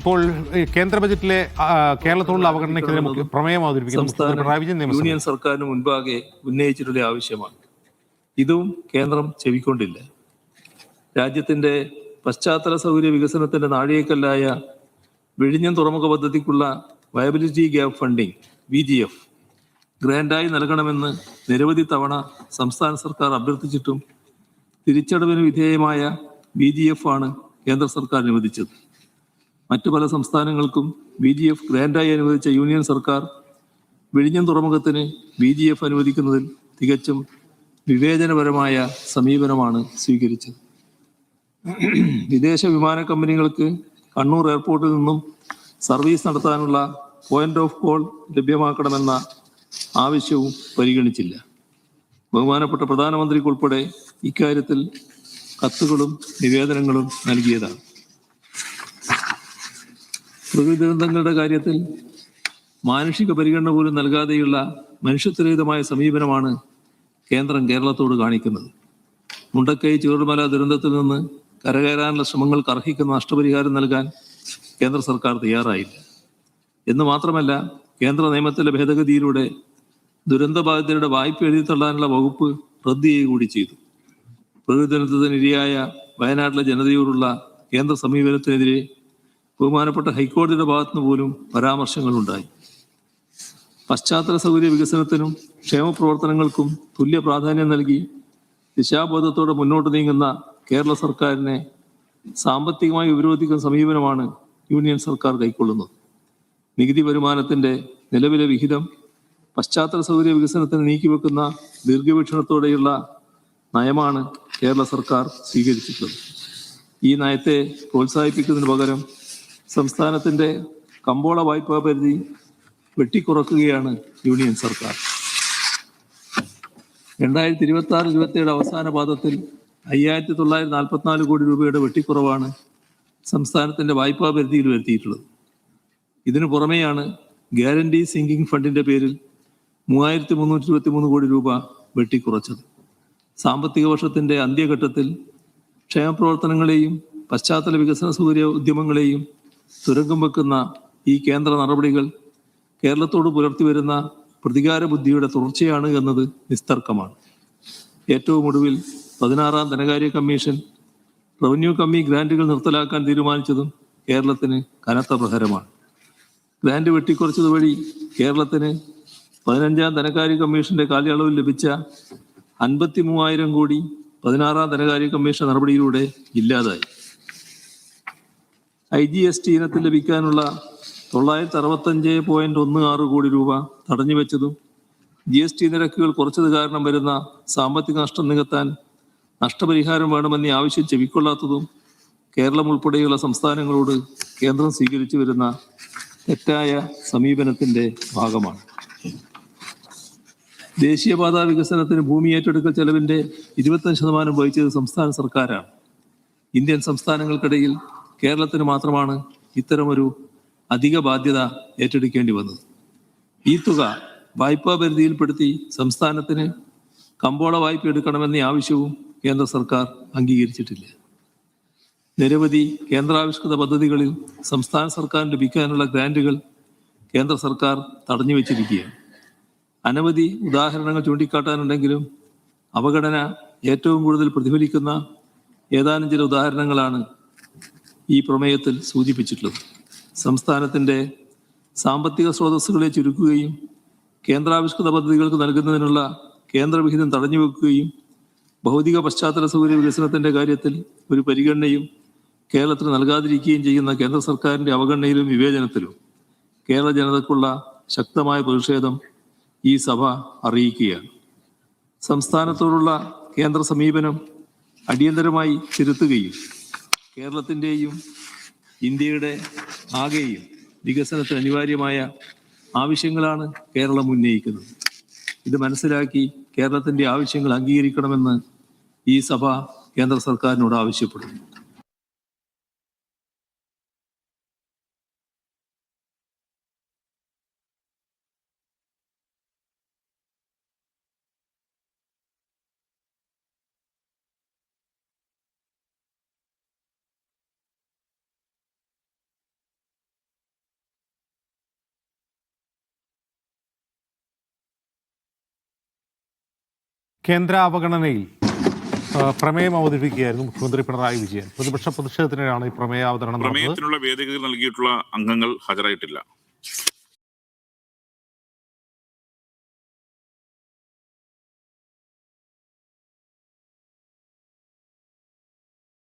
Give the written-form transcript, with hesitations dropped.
ഇപ്പോൾ കേന്ദ്ര ബജറ്റിലെ കേരളത്തോടുള്ള അവഗണനയ്ക്കെതിരെ പ്രമേയം അവതരിപ്പിക്കുന്ന മുഖ്യമന്ത്രി പിണറായി വിജയൻ യൂണിയൻ സർക്കാരിന് മുൻപാകെ ഉന്നയിച്ചിട്ടുള്ള ആവശ്യമാണ്. ഇതും കേന്ദ്രം ചെവിക്കൊണ്ടില്ല. രാജ്യത്തിന്റെ പശ്ചാത്തല സൗകര്യ വികസനത്തിന്റെ നാഴികക്കല്ലായ വിഴിഞ്ഞം തുറമുഖ പദ്ധതിക്കുള്ള വയബിലിറ്റി ഗ്യാപ്പ് ഫണ്ടിംഗ് VGF ഗ്രാൻഡായി നൽകണമെന്ന് നിരവധി തവണ സംസ്ഥാന സർക്കാർ അഭ്യർത്ഥിച്ചിട്ടും തിരിച്ചടവിന് വിധേയമായ VGF ആണ് കേന്ദ്ര സർക്കാർ അനുവദിച്ചത്. മറ്റു പല സംസ്ഥാനങ്ങൾക്കും VGF ഗ്രാൻഡായി അനുവദിച്ച യൂണിയൻ സർക്കാർ വിഴിഞ്ഞം തുറമുഖത്തിന് VGF അനുവദിക്കുന്നതിൽ തികച്ചും വിവേചനപരമായ സമീപനമാണ് സ്വീകരിച്ചത്. വിദേശ വിമാന കമ്പനികൾക്ക് കണ്ണൂർ എയർപോർട്ടിൽ നിന്നും സർവീസ് നടത്താനുള്ള പോയിന്റ് ഓഫ് കോൾ ലഭ്യമാക്കണമെന്ന ആവശ്യവും പരിഗണിച്ചില്ല. ബഹുമാനപ്പെട്ട പ്രധാനമന്ത്രിക്കുൾപ്പെടെ ഇക്കാര്യത്തിൽ കത്തുകളും നിവേദനങ്ങളും നൽകിയതാണ്. പ്രകൃതി ദുരന്തങ്ങളുടെ കാര്യത്തിൽ മാനുഷിക പരിഗണന പോലും നൽകാതെയുള്ള മനുഷ്യത്വരഹിതമായ സമീപനമാണ് കേന്ദ്രം കേരളത്തോട് കാണിക്കുന്നത്. മുണ്ടക്കൈ ചൂരൽമല ദുരന്തത്തിൽ നിന്ന് കരകയറാനുള്ള ശ്രമങ്ങൾക്ക് അർഹിക്കുന്ന നഷ്ടപരിഹാരം നൽകാൻ കേന്ദ്ര സർക്കാർ തയ്യാറായില്ല എന്ന് മാത്രമല്ല, കേന്ദ്ര നിയമത്തിലെ ഭേദഗതിയിലൂടെ ദുരന്തബാധിതരുടെ വായ്പ എഴുതിത്തള്ളാനുള്ള വകുപ്പ് റദ്ദ് ചെയ്യുക കൂടി ചെയ്തു. പ്രകൃതി ദുരന്തത്തിന് ഇരയായ വയനാട്ടിലെ ജനതയോടുള്ള കേന്ദ്ര സമീപനത്തിനെതിരെ ബഹുമാനപ്പെട്ട ഹൈക്കോടതിയുടെ ഭാഗത്തുനിന്ന് പോലും പരാമർശങ്ങളുണ്ടായി. പശ്ചാത്തല സൗകര്യ വികസനത്തിനും ക്ഷേമപ്രവർത്തനങ്ങൾക്കും തുല്യ പ്രാധാന്യം നൽകി ദിശാബോധത്തോടെ മുന്നോട്ട് നീങ്ങുന്ന കേരള സർക്കാരിനെ സാമ്പത്തികമായി വിരോധിക്കുന്ന സമീപനമാണ് യൂണിയൻ സർക്കാർ കൈക്കൊള്ളുന്നത്. നികുതി വരുമാനത്തിന്റെ നിലവിലെ വിഹിതം പശ്ചാത്തല സൗകര്യ വികസനത്തിന് നീക്കിവെക്കുന്ന ദീർഘവീക്ഷണത്തോടെയുള്ള നയമാണ് കേരള സർക്കാർ സ്വീകരിച്ചിട്ടുള്ളത്. ഈ നയത്തെ പ്രോത്സാഹിപ്പിക്കുന്നതിന് പകരം സംസ്ഥാനത്തിന്റെ കമ്പോള വായ്പാ പരിധി വെട്ടിക്കുറക്കുകയാണ് യൂണിയൻ സർക്കാർ. 2026-27 അവസാന പാദത്തിൽ 5944 കോടി രൂപയുടെ വെട്ടിക്കുറവാണ് സംസ്ഥാനത്തിന്റെ വായ്പാ പരിധിയിൽ വരുത്തിയിട്ടുള്ളത്. ഇതിനു പുറമെയാണ് ഗ്യാരണ്ടി സിങ്കിങ് ഫണ്ടിന്റെ പേരിൽ 3323 കോടി രൂപ വെട്ടിക്കുറച്ചത്. സാമ്പത്തിക വർഷത്തിന്റെ അന്ത്യഘട്ടത്തിൽ ക്ഷേമപ്രവർത്തനങ്ങളെയും പശ്ചാത്തല വികസന സൗകര്യ ഉദ്യമങ്ങളെയും തുരങ്കം വെക്കുന്ന ഈ കേന്ദ്ര നടപടികൾ കേരളത്തോട് പുലർത്തി വരുന്ന പ്രതികാര ബുദ്ധിയുടെ തുടർച്ചയാണ് എന്നത് നിസ്തർക്കമാണ്. ഏറ്റവും ഒടുവിൽ 16-ാം ധനകാര്യ കമ്മീഷൻ റവന്യൂ കമ്മി ഗ്രാന്റുകൾ നിർത്തലാക്കാൻ തീരുമാനിച്ചതും കേരളത്തിന് കനത്ത പ്രഹരമാണ്. ഗ്രാന്റ് വെട്ടിക്കുറച്ചത് വഴി കേരളത്തിന് 15-ാം ധനകാര്യ കമ്മീഷന്റെ കാലയളവിൽ ലഭിച്ച 53,000 കോടി 16-ാം ധനകാര്യ കമ്മീഷൻ നടപടിയിലൂടെ ഇല്ലാതായി. IGST ഇനത്തിൽ ലഭിക്കാനുള്ള 965.16 കോടി രൂപ തടഞ്ഞുവെച്ചതും GST നിരക്കുകൾ കുറച്ചത് കാരണം വരുന്ന സാമ്പത്തിക നഷ്ടം നികത്താൻ നഷ്ടപരിഹാരം വേണമെന്ന ആവശ്യം ചെവിക്കൊള്ളാത്തതും കേരളം ഉൾപ്പെടെയുള്ള സംസ്ഥാനങ്ങളോട് കേന്ദ്രം സ്വീകരിച്ചു വരുന്ന തെറ്റായ സമീപനത്തിന്റെ ഭാഗമാണ്. ദേശീയപാതാ വികസനത്തിന് ഭൂമി ഏറ്റെടുക്കൽ ചെലവിന്റെ 25% വഹിച്ചത് സംസ്ഥാന സർക്കാരാണ്. ഇന്ത്യൻ സംസ്ഥാനങ്ങൾക്കിടയിൽ കേരളത്തിന് മാത്രമാണ് ഇത്തരമൊരു അധിക ബാധ്യത ഏറ്റെടുക്കേണ്ടി വന്നത്. ഈ തുക വായ്പാ പരിധിയിൽപ്പെടുത്തി സംസ്ഥാനത്തിന് കമ്പോള വായ്പ എടുക്കണമെന്ന ആവശ്യവും കേന്ദ്ര സർക്കാർ അംഗീകരിച്ചിട്ടില്ല. നിരവധി കേന്ദ്രാവിഷ്കൃത പദ്ധതികളിൽ സംസ്ഥാന സർക്കാരിന് ലഭിക്കാനുള്ള ഗ്രാന്റുകൾ കേന്ദ്ര സർക്കാർ തടഞ്ഞു വെച്ചിരിക്കുകയാണ്. അനവധി ഉദാഹരണങ്ങൾ ചൂണ്ടിക്കാട്ടാനുണ്ടെങ്കിലും അവഗണന ഏറ്റവും കൂടുതൽ പ്രതിഫലിക്കുന്ന ഏതാനും ചില ഉദാഹരണങ്ങളാണ് ഈ പ്രമേയത്തിൽ സൂചിപ്പിച്ചിട്ടുള്ളത്. സംസ്ഥാനത്തിന്റെ സാമ്പത്തിക സ്രോതസ്സുകളെ ചുരുക്കുകയും കേന്ദ്രാവിഷ്കൃത പദ്ധതികൾക്ക് നൽകുന്നതിനുള്ള കേന്ദ്രവിഹിതം തടഞ്ഞു വെക്കുകയും ഭൗതിക പശ്ചാത്തല സൗകര്യ വികസനത്തിന്റെ കാര്യത്തിൽ ഒരു പരിഗണനയും കേരളത്തിന് നൽകാതിരിക്കുകയും ചെയ്യുന്ന കേന്ദ്ര സർക്കാരിന്റെ അവഗണനയിലും വിവേചനത്തിലും കേരള ജനതയ്ക്കുള്ള ശക്തമായ പ്രതിഷേധം ഈ സഭ അറിയിക്കുകയാണ്. സംസ്ഥാനത്തോടുള്ള കേന്ദ്ര സമീപനം അടിയന്തരമായി തിരുത്തുകയും കേരളത്തിൻ്റെയും ഇന്ത്യയുടെ ആകെയും വികസനത്തിന് അനിവാര്യമായ ആവശ്യങ്ങളാണ് കേരളം ഉന്നയിക്കുന്നത്. ഇത് മനസ്സിലാക്കി കേരളത്തിൻ്റെ ആവശ്യങ്ങൾ അംഗീകരിക്കണമെന്ന് ഈ സഭ കേന്ദ്ര സർക്കാരിനോട് ആവശ്യപ്പെടുന്നു. കേന്ദ്ര അവഗണനയിൽ പ്രമേയം അവതരിപ്പിക്കുകയായിരുന്നു മുഖ്യമന്ത്രി പിണറായി വിജയൻ. പ്രതിപക്ഷ പ്രതിഷേധത്തിനാണ് ഈ പ്രമേയാവതരണം നടന്നത്. പ്രമേയത്തിനുള്ള വേദികകൾ നൽകിയിട്ടുള്ള അംഗങ്ങൾ ഹാജരായിട്ടില്ല.